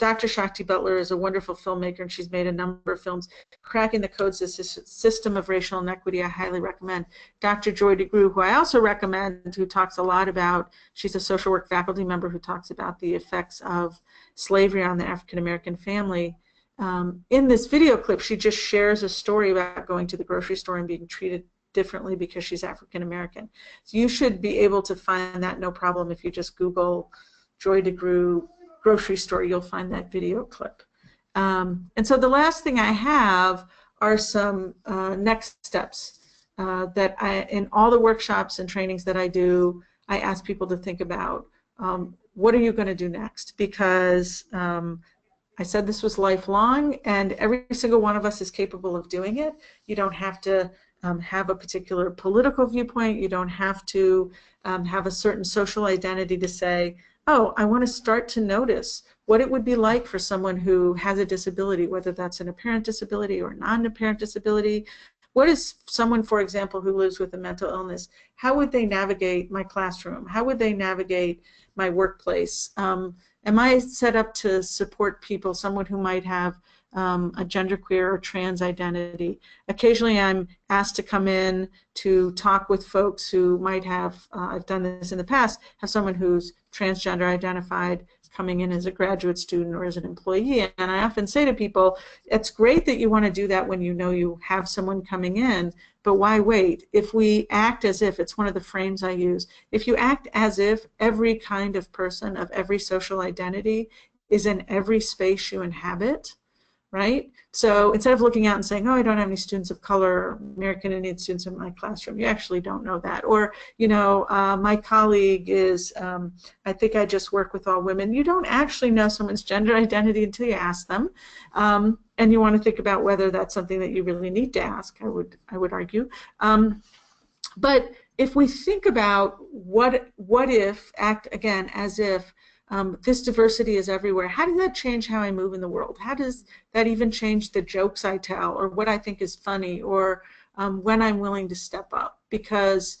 Dr. Shakti Butler is a wonderful filmmaker, and she's made a number of films. Cracking the Code System of Racial Inequity, I highly recommend. Dr. Joy DeGruy, who I also recommend, who talks a lot about, she's a social work faculty member who talks about the effects of slavery on the African American family. In this video clip, she just shares a story about going to the grocery store and being treated differently because she's African American. So you should be able to find that no problem. If you just Google Joy DeGruy grocery store, you'll find that video clip. And so the last thing I have are some next steps that in all the workshops and trainings that I do, I ask people to think about what are you going to do next? Because I said this was lifelong, and every single one of us is capable of doing it. You don't have to have a particular political viewpoint. You don't have to have a certain social identity to say, oh, I want to start to notice what it would be like for someone who has a disability, whether that's an apparent disability or non-apparent disability. What is someone, for example, who lives with a mental illness, how would they navigate my classroom? How would they navigate my workplace? Am I set up to support people, someone who might have a genderqueer or trans identity? Occasionally I'm asked to come in to talk with folks who might have, I've done this in the past, have someone who's transgender identified coming in as a graduate student or as an employee. And I often say to people, it's great that you want to do that when you know you have someone coming in, but why wait? If we act as if, it's one of the frames I use, if you act as if every kind of person of every social identity is in every space you inhabit, right? So instead of looking out and saying, oh, I don't have any students of color, American Indian students in my classroom, you actually don't know that. Or, you know, my colleague is, I think I just work with all women. You don't actually know someone's gender identity until you ask them. And you want to think about whether that's something that you really need to ask, I would argue. But if we think about what if, act again as if, this diversity is everywhere, how does that change how I move in the world? How does that even change the jokes I tell, or what I think is funny, or when I'm willing to step up? Because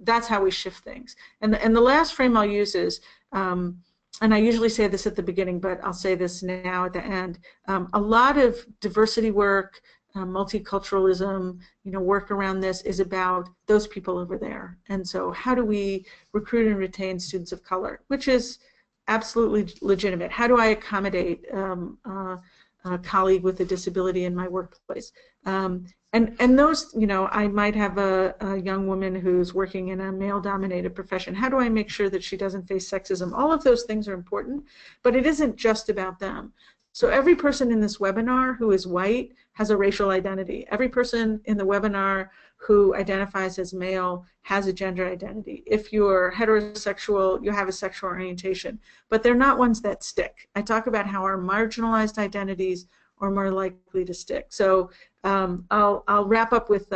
that's how we shift things. And the last frame I'll use is, and I usually say this at the beginning, but I'll say this now at the end, a lot of diversity work, multiculturalism, you know, work around this is about those people over there. And so how do we recruit and retain students of color, which is absolutely legitimate. How do I accommodate a colleague with a disability in my workplace? And those, you know, I might have a young woman who's working in a male-dominated profession. How do I make sure that she doesn't face sexism? All of those things are important, but it isn't just about them. So every person in this webinar who is white has a racial identity. Every person in the webinar who identifies as male has a gender identity. If you're heterosexual, you have a sexual orientation, but they're not ones that stick. I talk about how our marginalized identities are more likely to stick. So I'll wrap up with,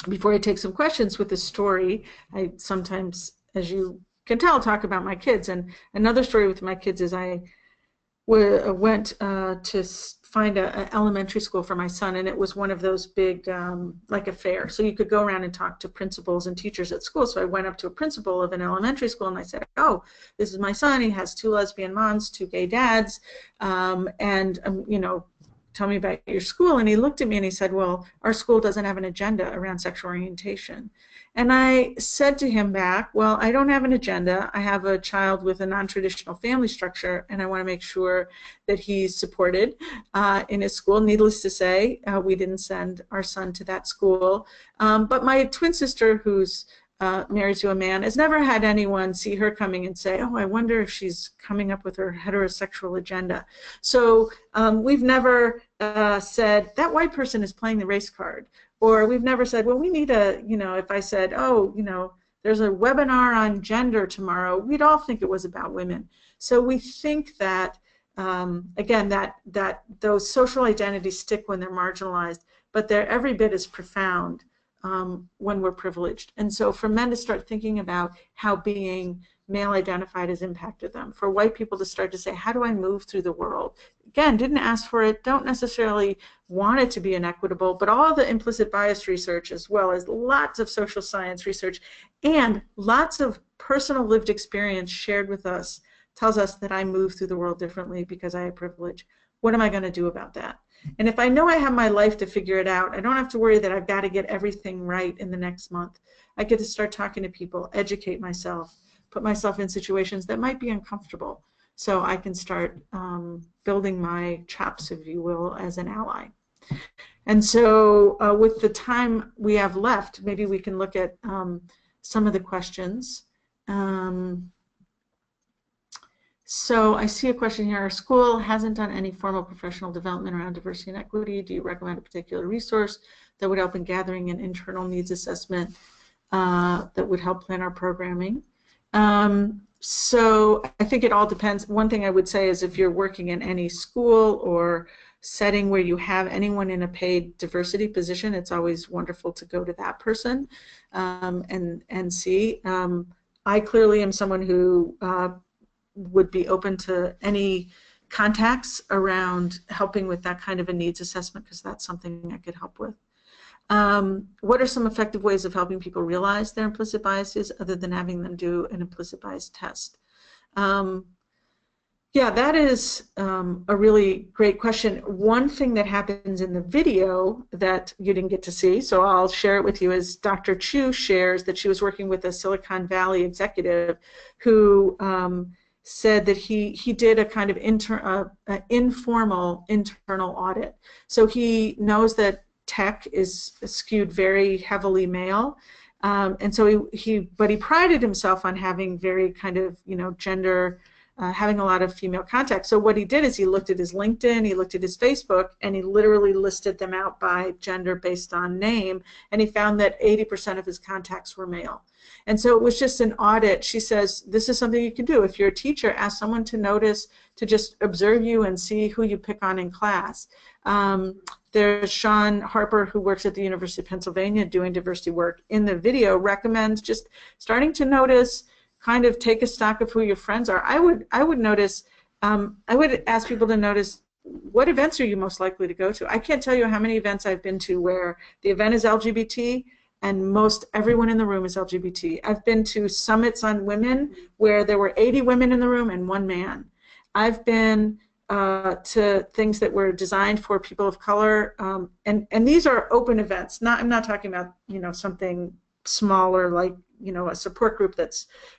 before I take some questions, with a story. I sometimes, as you can tell, talk about my kids. And another story with my kids is I went to find an elementary school for my son, and it was one of those big, like a fair. So you could go around and talk to principals and teachers at school. So I went up to a principal of an elementary school and I said, oh, this is my son. He has 2 lesbian moms, 2 gay dads, you know, tell me about your school. And he looked at me and he said, well, our school doesn't have an agenda around sexual orientation. And I said to him back, well, I don't have an agenda. I have a child with a non-traditional family structure, and I want to make sure that he's supported in his school. Needless to say, we didn't send our son to that school. But my twin sister, who's married to a man, has never had anyone see her coming and say, oh, I wonder if she's coming up with her heterosexual agenda. So we've never said, that white person is playing the race card. Or we've never said, well, we need a, you know, if I said, oh, you know, there's a webinar on gender tomorrow, we'd all think it was about women. So we think that, again, that those social identities stick when they're marginalized, but they're every bit as profound when we're privileged. And so for men to start thinking about how being male identified has impacted them, for white people to start to say, how do I move through the world? Again, didn't ask for it, don't necessarily want it to be inequitable, but all the implicit bias research, as well as lots of social science research and lots of personal lived experience shared with us, tells us that I move through the world differently because I have privilege. What am I going to do about that? And if I know I have my life to figure it out, I don't have to worry that I've got to get everything right in the next month. I get to start talking to people, educate myself, put myself in situations that might be uncomfortable, so I can start building my chops, if you will, as an ally. And so with the time we have left, maybe we can look at some of the questions. So I see a question here. Our school hasn't done any formal professional development around diversity and equity. Do you recommend a particular resource that would help in gathering an internal needs assessment that would help plan our programming? So I think it all depends. One thing I would say is if you're working in any school or setting where you have anyone in a paid diversity position, it's always wonderful to go to that person and see. I clearly am someone who would be open to any contacts around helping with that kind of a needs assessment, because that's something I could help with. What are some effective ways of helping people realize their implicit biases other than having them do an implicit bias test? Yeah, that is a really great question. One thing that happens in the video that you didn't get to see, so I'll share it with you, is Dr. Chu shares that she was working with a Silicon Valley executive who said that he did a kind of informal internal audit. So he knows that tech is skewed very heavily male, and so but he prided himself on having very kind of, you know, gender, having a lot of female contacts. So what he did is he looked at his LinkedIn, he looked at his Facebook, and he literally listed them out by gender based on name, and he found that 80% of his contacts were male. And so it was just an audit. She says, this is something you can do. If you're a teacher, ask someone to notice, to just observe you and see who you pick on in class. There's Sean Harper, who works at the University of Pennsylvania doing diversity work. In the video, recommends just starting to notice, kind of take a stock of who your friends are. I would notice, I would ask people to notice, what events are you most likely to go to? I can't tell you how many events I've been to where the event is LGBT and most everyone in the room is LGBT. I've been to summits on women where there were 80 women in the room and 1 man. I've been to things that were designed for people of color, and these are open events. I'm not talking about, you know, something smaller like, you know, a support group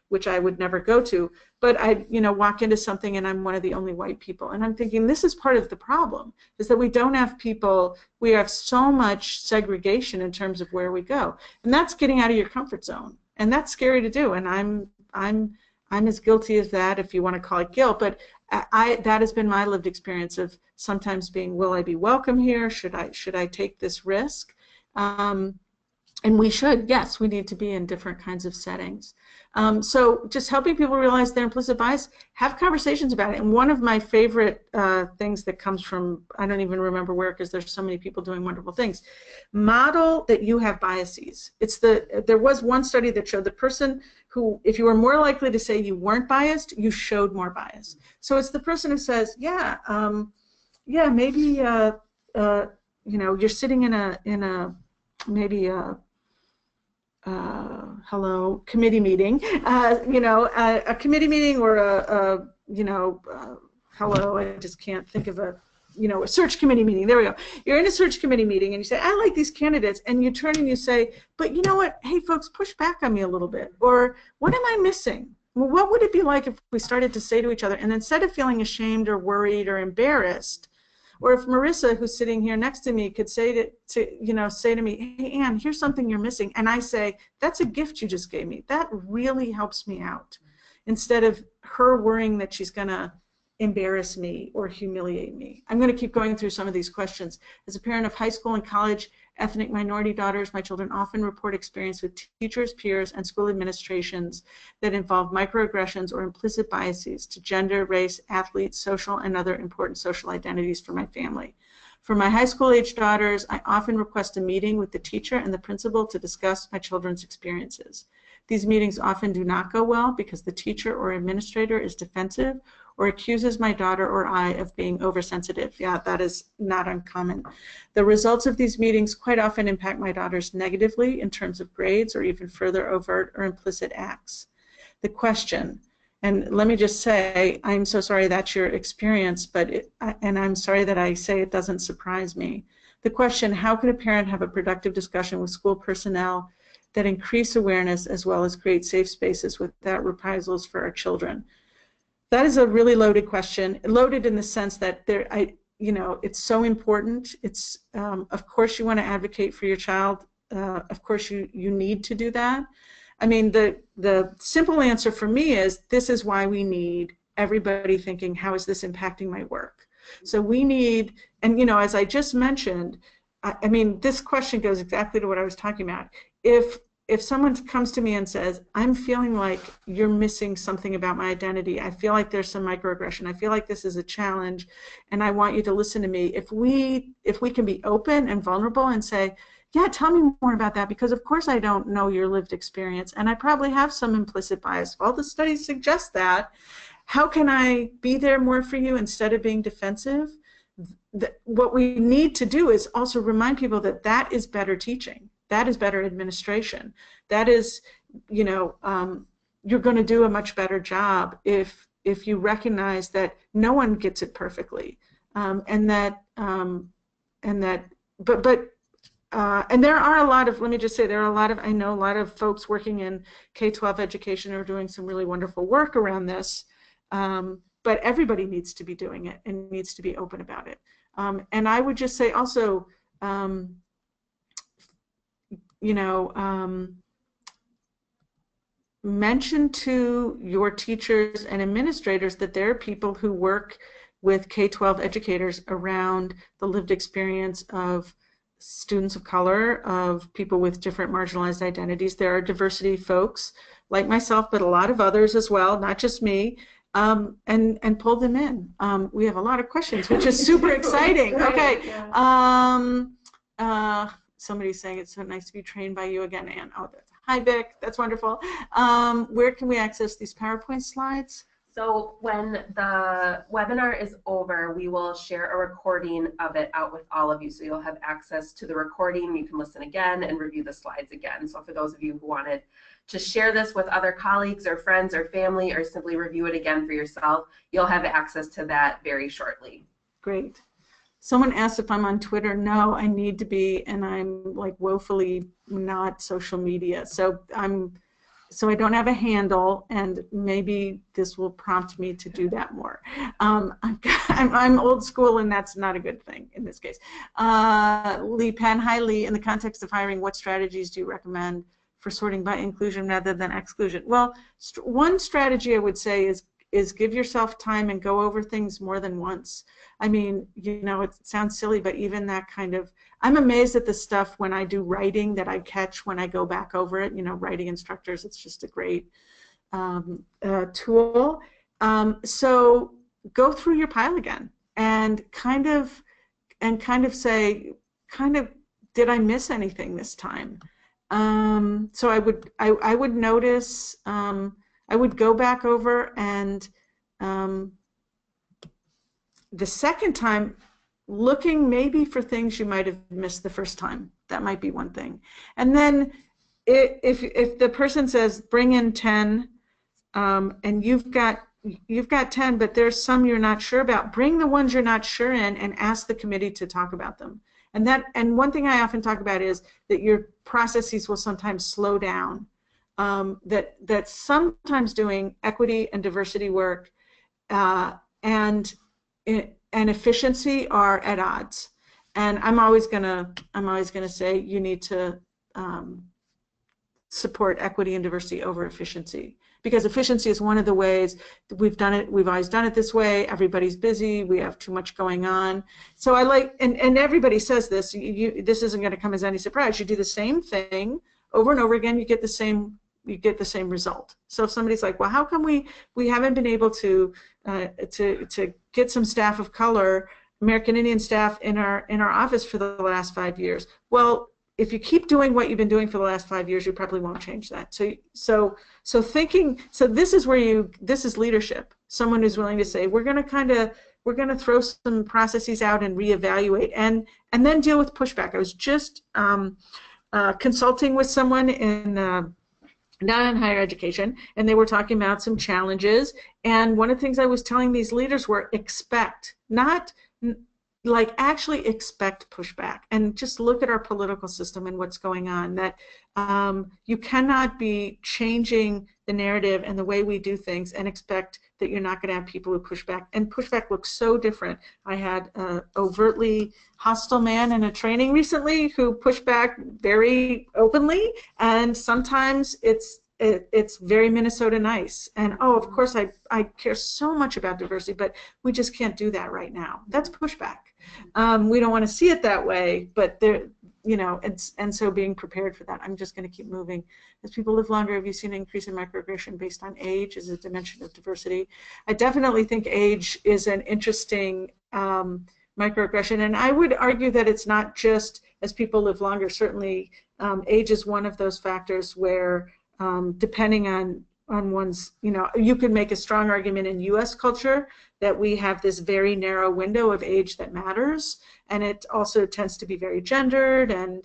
which I would never go to, but I, you know, walk into something and I'm one of the only white people, and I'm thinking this is part of the problem, is that we don't have people, we have so much segregation in terms of where we go, and that's getting out of your comfort zone, and that's scary to do, and I'm as guilty as that, if you want to call it guilt, but that has been my lived experience of sometimes being, will I be welcome here? Should I take this risk? And we should, yes, we need to be in different kinds of settings. So just helping people realize their implicit bias, have conversations about it. And one of my favorite things that comes from, I don't even remember where, because there's so many people doing wonderful things, model that you have biases. There was one study that showed the person who, if you were more likely to say you weren't biased, you showed more bias. So it's the person who says, yeah, yeah, maybe you know, you're sitting in a maybe a committee meeting, you know, a committee meeting or you know, I just can't think of a, you know, a search committee meeting. There we go. You're in a search committee meeting and you say, I like these candidates, and you turn and you say, but you know what? Hey, folks, push back on me a little bit. Or what am I missing? Well, what would it be like if we started to say to each other, and instead of feeling ashamed or worried or embarrassed, or if Marissa, who's sitting here next to me, could say to me, hey, Ann, here's something you're missing. And I say, that's a gift you just gave me. That really helps me out. Instead of her worrying that she's going to embarrass me or humiliate me. I'm going to keep going through some of these questions. As a parent of high school and college ethnic minority daughters, my children often report experience with teachers, peers, and school administrations that involve microaggressions or implicit biases to gender, race, athletes, social, and other important social identities for my family. For my high school age daughters, I often request a meeting with the teacher and the principal to discuss my children's experiences. These meetings often do not go well because the teacher or administrator is defensive or accuses my daughter or I of being oversensitive. Yeah, that is not uncommon. The results of these meetings quite often impact my daughters negatively in terms of grades or even further overt or implicit acts. The question, and let me just say, I'm so sorry that's your experience, and I'm sorry that I say it doesn't surprise me. The question, how can a parent have a productive discussion with school personnel that increase awareness as well as create safe spaces without reprisals for our children? That is a really loaded question, loaded in the sense that it's so important. It's of course you want to advocate for your child. Of course you need to do that. I mean, the simple answer for me is this is why we need everybody thinking, how is this impacting my work? So we need, and you know, as I just mentioned, I mean, this question goes exactly to what I was talking about. If someone comes to me and says, I'm feeling like you're missing something about my identity, I feel like there's some microaggression, I feel like this is a challenge, and I want you to listen to me, if we can be open and vulnerable and say, yeah, tell me more about that, because of course I don't know your lived experience, and I probably have some implicit bias. All the studies suggest that. How can I be there more for you instead of being defensive? What we need to do is also remind people that that is better teaching. That is better administration. That is, you know, you're going to do a much better job if you recognize that no one gets it perfectly, and there are a lot of, let me just say, there are a lot of, I know a lot of folks working in K-12 education are doing some really wonderful work around this, but everybody needs to be doing it and needs to be open about it. And I would just say also, you know, mention to your teachers and administrators that there are people who work with K-12 educators around the lived experience of students of color, of people with different marginalized identities. There are diversity folks like myself, but a lot of others as well, not just me, and pull them in. We have a lot of questions, which is super exciting. Okay. Somebody's saying it's so nice to be trained by you again, Ann. Oh, hi, Vic. That's wonderful. Where can we access these PowerPoint slides? So when the webinar is over, we will share a recording of it out with all of you. So you'll have access to the recording. You can listen again and review the slides again. So for those of you who wanted to share this with other colleagues or friends or family, or simply review it again for yourself, you'll have access to that very shortly. Great. Someone asked if I'm on Twitter. No, I need to be, and I'm like woefully not social media. So I don't have a handle, and maybe this will prompt me to do that more. I'm old school, and that's not a good thing in this case. Lee Penn, hi Lee. In the context of hiring, what strategies do you recommend for sorting by inclusion rather than exclusion? Well, one strategy I would say is give yourself time and go over things more than once. I mean, you know, it sounds silly, but even that kind of, I'm amazed at the stuff when I do writing that I catch when I go back over it. You know, writing instructors, it's just a great tool. So go through your pile again and kind of say, did I miss anything this time? So I would notice, I would go back over, and the second time looking maybe for things you might have missed the first time. That might be one thing. And then if the person says bring in 10, and you've got 10, but there's some you're not sure about, bring the ones you're not sure in and ask the committee to talk about them. And one thing I often talk about is that your processes will sometimes slow down. That sometimes doing equity and diversity work and efficiency are at odds. And I'm always gonna say you need to support equity and diversity over efficiency, because efficiency is one of the ways that we've always done it this way. Everybody's busy, we have too much going on. So I like, and everybody says this, this isn't going to come as any surprise. You do the same thing over and over again, you get the same result. So if somebody's like, well, how come we haven't been able to get some staff of color, American Indian staff in our office for the last 5 years? Well, if you keep doing what you've been doing for the last 5 years, you probably won't change that. So this is where this is leadership. Someone who's willing to say, we're going to throw some processes out and reevaluate, and then deal with pushback. I was just consulting with someone not in higher education, and they were talking about some challenges. And one of the things I was telling these leaders were expect, actually expect pushback, and just look at our political system and what's going on, that you cannot be changing the narrative and the way we do things and expect that you're not going to have people who push back. And pushback looks so different. I had an overtly hostile man in a training recently who pushed back very openly, and sometimes it's very Minnesota nice. And oh, of course I care so much about diversity, but we just can't do that right now. That's pushback. We don't want to see it that way, but there, and so being prepared for that. I'm just going to keep moving. As people live longer, have you seen an increase in microaggression based on age as a dimension of diversity? I definitely think age is an interesting microaggression, and I would argue that it's not just as people live longer. Certainly, age is one of those factors where, depending on one's, you could make a strong argument in U.S. culture that we have this very narrow window of age that matters, and it also tends to be very gendered, and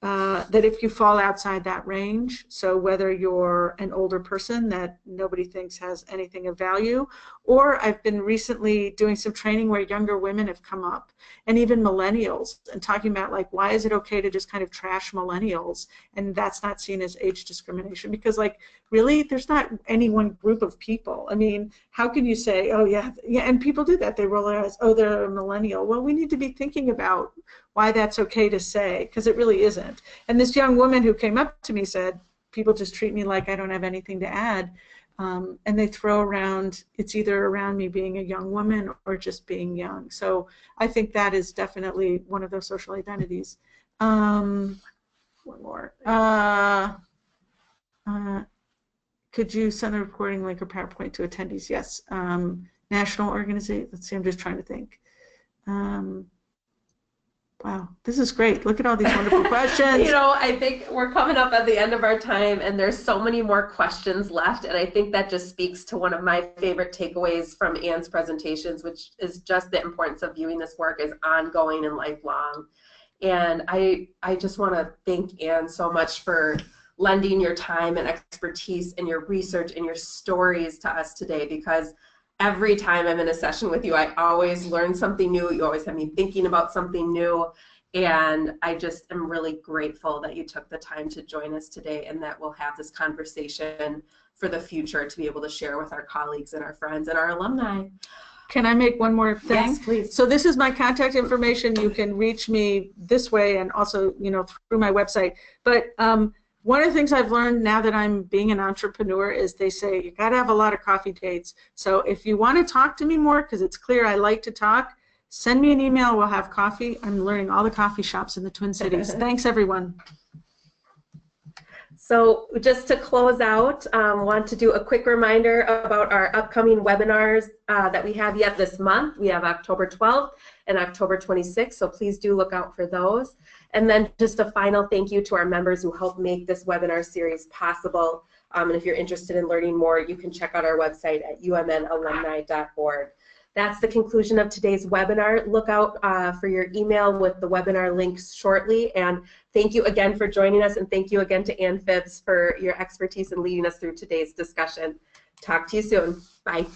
that if you fall outside that range, so whether you're an older person that nobody thinks has anything of value, or I've been recently doing some training where younger women have come up, and even millennials, and talking about, like, why is it okay to just kind of trash millennials, and that's not seen as age discrimination, because, like, really, there's not any one group of people. I mean, how can you say, oh yeah, and people do that, they roll their eyes, oh, they're a millennial. Well, we need to be thinking about why that's okay to say, because it really isn't. And this young woman who came up to me said, people just treat me like I don't have anything to add, and they throw around, it's either around me being a young woman or just being young. So I think that is definitely one of those social identities. One more. Could you send the recording link or PowerPoint to attendees? Yes. National organization, let's see, I'm just trying to think. Wow, this is great. Look at all these wonderful questions. I think we're coming up at the end of our time, and there's so many more questions left, and I think that just speaks to one of my favorite takeaways from Anne's presentations, which is just the importance of viewing this work as ongoing and lifelong. And I just want to thank Anne so much for lending your time and expertise and your research and your stories to us today, because every time I'm in a session with you, I always learn something new. You always have me thinking about something new, and I just am really grateful that you took the time to join us today, and that we'll have this conversation for the future to be able to share with our colleagues and our friends and our alumni. Can I make one more thing? Yes, please. So this is my contact information. You can reach me this way, and also, through my website. But one of the things I've learned now that I'm being an entrepreneur is they say you got to have a lot of coffee dates. So if you want to talk to me more, because it's clear I like to talk, send me an email. We'll have coffee. I'm learning all the coffee shops in the Twin Cities. Thanks, everyone. So just to close out, want to do a quick reminder about our upcoming webinars that we have yet this month. We have October 12th and October 26th, so please do look out for those. And then just a final thank you to our members who helped make this webinar series possible. And if you're interested in learning more, you can check out our website at umnalumni.org. That's the conclusion of today's webinar. Look out for your email with the webinar links shortly. And thank you again for joining us, and thank you again to Ann Phibbs for your expertise in leading us through today's discussion. Talk to you soon. Bye.